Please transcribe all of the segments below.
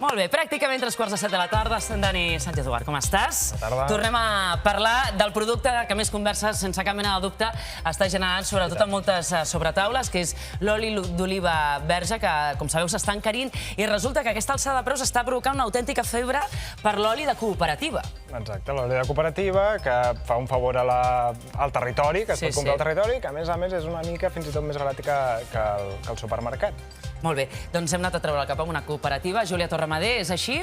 Molt bé, pràcticament 3:15 de la tarda. Dani Sánchez Duart, com estàs? Bona tarda. Tornem a parlar del producte que més converses, sense cap mena de dubte, està generant, sobretot en moltes sobretaules, que és l'oli d'oliva verge, que, com sabeu, s'està encarint, i resulta que aquesta alçada de preus està provocant una autèntica febre per l'oli de cooperativa. Exacte, l'oli de cooperativa, que fa un favor al territori, que es pot comprar al territori, que a més és una mica fins i tot més barat que el supermercat. Molt bé, doncs hem anat a treure el cap amb una cooperativa. Júlia Torramadé, és així?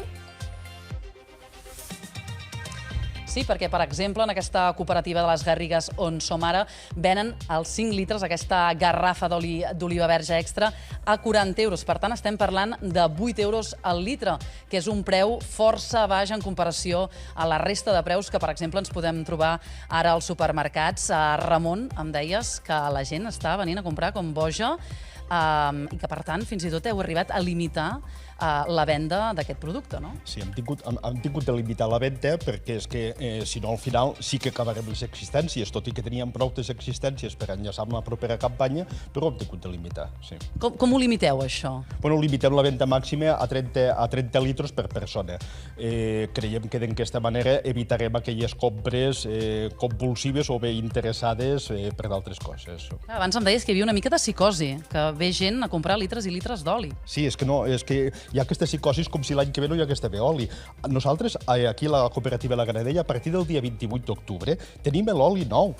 Sí, perquè, per exemple, en aquesta cooperativa de les Garrigues on som ara, venen els 5 litres, aquesta garrafa d'oli d'oliva verge extra, a 40 euros. Per tant, estem parlant de 8 euros al litre, que és un preu força baix en comparació a la resta de preus que, per exemple, ens podem trobar ara als supermercats. Ramon, em deies que la gent està venint a comprar com boja i que, per tant, fins i tot heu arribat a limitar la venda d'aquest producte, no? Sí, hem tingut de limitar la venda perquè és que, si no, al final sí que acabarem les existències, tot i que teníem prou existències per enllaçar amb la propera campanya, però hem tingut de limitar, sí. Com ho limiteu, això? Bueno, limitem la venda màxima a 30 litres per persona. Creiem que d'aquesta manera evitarem aquelles compres compulsives o bé interessades per d'altres coses. Abans em deies que hi havia una mica de psicosi, que ve gent a comprar litres i litres d'oli. Sí, és que hi ha aquesta psicosi com si l'any que ve no hi hagués d'haver oli. Nosaltres, aquí a la cooperativa de la Granadella, a partir del dia 28 d'octubre, tenim l'oli nou.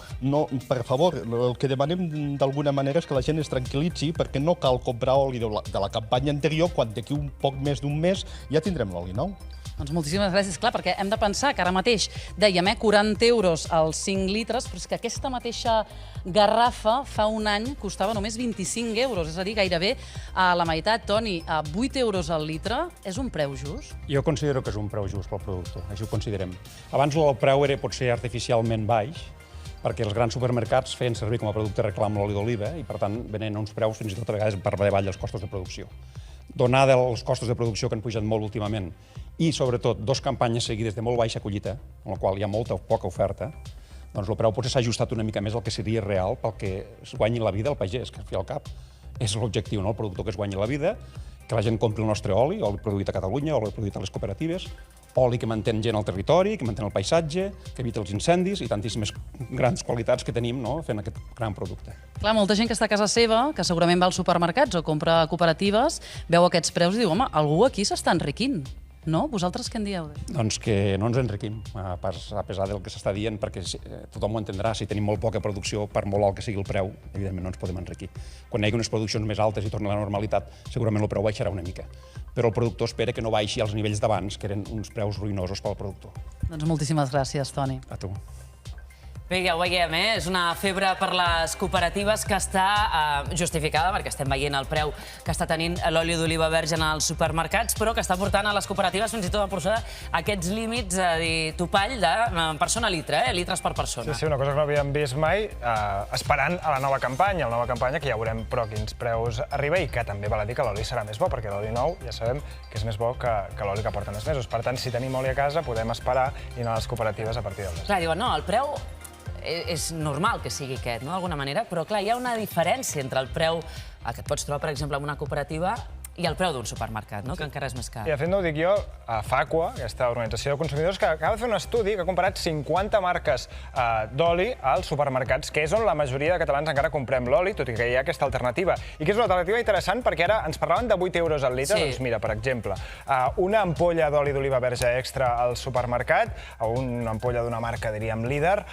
Per favor, el que demanem d'alguna manera és que la gent es tranquil·litzi perquè no cal comprar oli de la campanya anterior quan d'aquí un poc més d'un mes ja tindrem l'oli nou. Doncs moltíssimes gràcies, clar, perquè hem de pensar que ara mateix dèiem 40 euros als 5 litres, però és que aquesta mateixa garrafa fa un any costava només 25 euros, és a dir, gairebé a la meitat. Toni, 8 euros al litre és un preu just? Jo considero que és un preu just pel producte, així ho considerem. Abans el preu era potser artificialment baix, perquè els grans supermercats feien servir com a producte reclam l'oli d'oliva i, per tant, venen a uns preus fins i tot a vegades per davall dels costos de producció. Donada els costos de producció que han pujat molt últimament i, sobretot, 2 campanyes seguides de molt baixa collita, en la qual hi ha molta o poca oferta, doncs el preu potser s'ha ajustat una mica més al que seria real pel que es guanyi la vida al pagès, que al fi al cap és l'objectiu, no? El productor que es guanyi la vida, que la gent compri el nostre oli produït a Catalunya, oli produït a les cooperatives, oli que mantén gent al territori, que mantén el paisatge, que evita els incendis i tantíssimes grans qualitats que tenim fent aquest gran producte. Clar, molta gent que està a casa seva, que segurament va als supermercats o compra a cooperatives, veu aquests preus i diu, home, algú aquí s'està enriquint. No? Vosaltres què en dieu? Doncs que no ens enriquim, a pesar del que s'està dient, perquè tothom ho entendrà. Si tenim molt poca producció, per molt alt que sigui el preu, evidentment no ens podem enriquir. Quan hi hagi unes produccions més altes i torni a la normalitat, segurament el preu baixarà una mica. Però el productor espera que no baixi als nivells d'abans, que eren uns preus ruïnosos pel productor. Doncs moltíssimes gràcies, Toni. A tu. Bé, ja ho veiem, és una febre per les cooperatives que està justificada, perquè estem veient el preu que està tenint l'oli d'oliva verge en els supermercats, però que està portant a les cooperatives fins i tot a posar aquests límits de topall de persona a litre, litres per persona. Sí, una cosa que no havíem vist mai, esperant a la nova campanya, que ja veurem però quins preus arriba i que també val a dir que l'oli serà més bo, perquè l'oli nou ja sabem que és més bo que l'oli que porta més mesos. Per tant, si tenim oli a casa, podem esperar i anar a les cooperatives a partir del mes. Clar, diuen, no, el preu és normal que sigui aquest, no?, d'alguna manera, però clar, hi ha una diferència entre el preu que et pots trobar, per exemple, en una cooperativa i el preu d'un supermercat, no?, que encara és més car. I de fet no ho dic jo, FACUA, aquesta organització de consumidors, que acaba de fer un estudi que ha comparat 50 marques d'oli als supermercats, que és on la majoria de catalans encara comprem l'oli, tot i que hi ha aquesta alternativa. I que és una alternativa interessant perquè ara ens parlaven de 8 euros al litre. Doncs mira, per exemple, una ampolla d'oli d'oliva verge extra al supermercat, o una ampolla d'una marca, diríem, líder,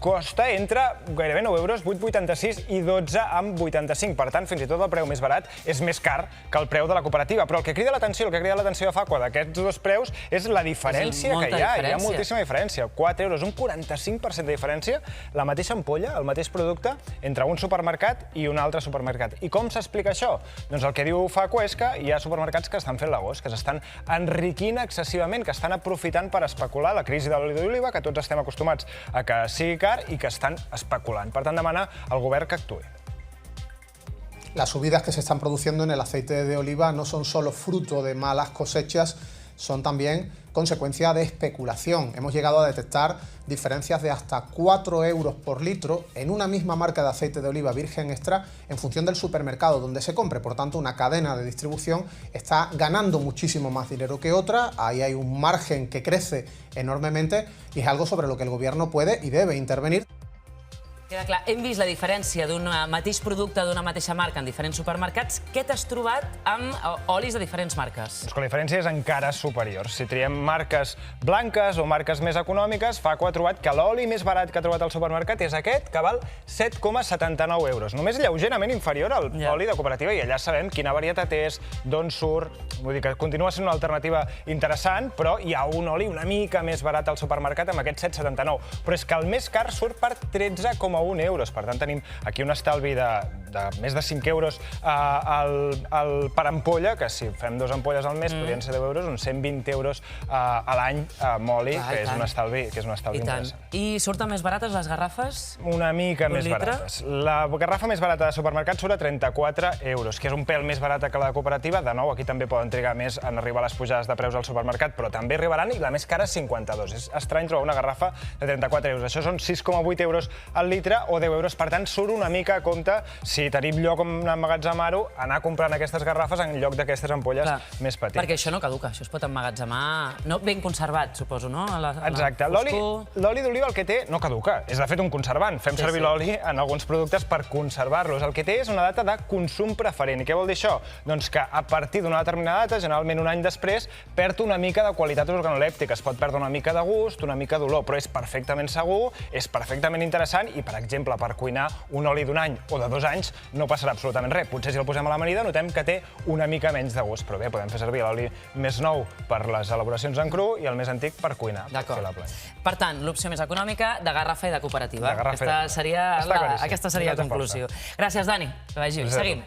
costa entre gairebé 9 euros, 8,86 i 12,85. Per tant, fins i tot el preu més barat és més car que el preu de la cooperativa. Però el que crida l'atenció a FACUA d'aquests dos preus és la diferència que hi ha. Hi ha moltíssima diferència. 4 euros, un 45% de diferència, la mateixa ampolla, el mateix producte, entre un supermercat i un altre supermercat. I com s'explica això? Doncs el que diu FACUA és que hi ha supermercats que estan fent l'agost, que s'estan enriquint excessivament, que estan aprofitant per especular la crisi de l'oli d'oliva, que tots estem acostumats a que sigui car i que estan especulant. Per tant, demana al govern que actuï. Las subidas que se están produciendo en el aceite de oliva no son solo fruto de malas cosechas, son también consecuencia de especulación. Hemos llegado a detectar diferencias de hasta 4 euros por litro en una misma marca de aceite de oliva virgen extra en función del supermercado donde se compre. Por tanto, una cadena de distribución está ganando muchísimo más dinero que otra. Ahí hay un margen que crece enormemente y es algo sobre lo que el gobierno puede y debe intervenir. Queda clar, hem vist la diferència d'un mateix producte d'una mateixa marca en diferents supermercats. Què t'has trobat amb olis de diferents marques? Doncs que la diferència és encara superior. Si triem marques blanques o marques més econòmiques, Facua ha trobat que l'oli més barat que ha trobat al supermercat és aquest, que val 7,79 euros. Només lleugerament inferior al oli de cooperativa, i allà sabem quina varietat és, d'on surt. Vull dir que continua sent una alternativa interessant, però hi ha un oli una mica més barat al supermercat amb aquest 7,79. Però és que el més car surt per 13,1 euros. Per tant, tenim aquí un estalvi de més de 5 euros per ampolla, que si fem 2 ampolles al mes podrien ser 10 euros, uns 120 euros a l'any amb oli, que és un estalvi interessant. I surten més barates les garrafes? Una mica més barates. La garrafa més barata de supermercat surt a 34 euros, que és un pèl més barata que la de cooperativa. De nou, aquí també poden trigar més en arribar a les pujades de preus al supermercat, però també arribaran, i la més cara 52. És estrany trobar una garrafa de 34 euros. Això són 6,8 euros al litre o 10 euros. Per tant, surt una mica a compte, si tenim lloc on emmagatzemar-ho, anar comprant aquestes garrafes en lloc d'aquestes ampolles més petites. Perquè això no caduca, això es pot emmagatzemar ben conservat, suposo, no? Exacte. L'oli d'oliva el que té no caduca, és de fet un conservant. Fem servir l'oli en alguns productes per conservar-los. El que té és una data de consum preferent. I què vol dir això? Doncs que a partir d'una determinada data, generalment un any després, perd una mica de qualitat organolèptica. Es pot perdre una mica de gust, una mica d'olor, però és perfectament segur, és perfectament interessant i, per exemple, per cuinar un oli d'un any o de 2 anys no passarà absolutament res. Potser si el posem a l'amanida notem que té una mica menys de gust, però bé, podem fer servir l'oli més nou per les elaboracions en cru i el més antic per cuinar, per fer la plana. Per tant, l'opció més econòmica, de garrafa i de cooperativa. Aquesta seria la conclusió. Gràcies, Dani. Que vagi bé. Seguim.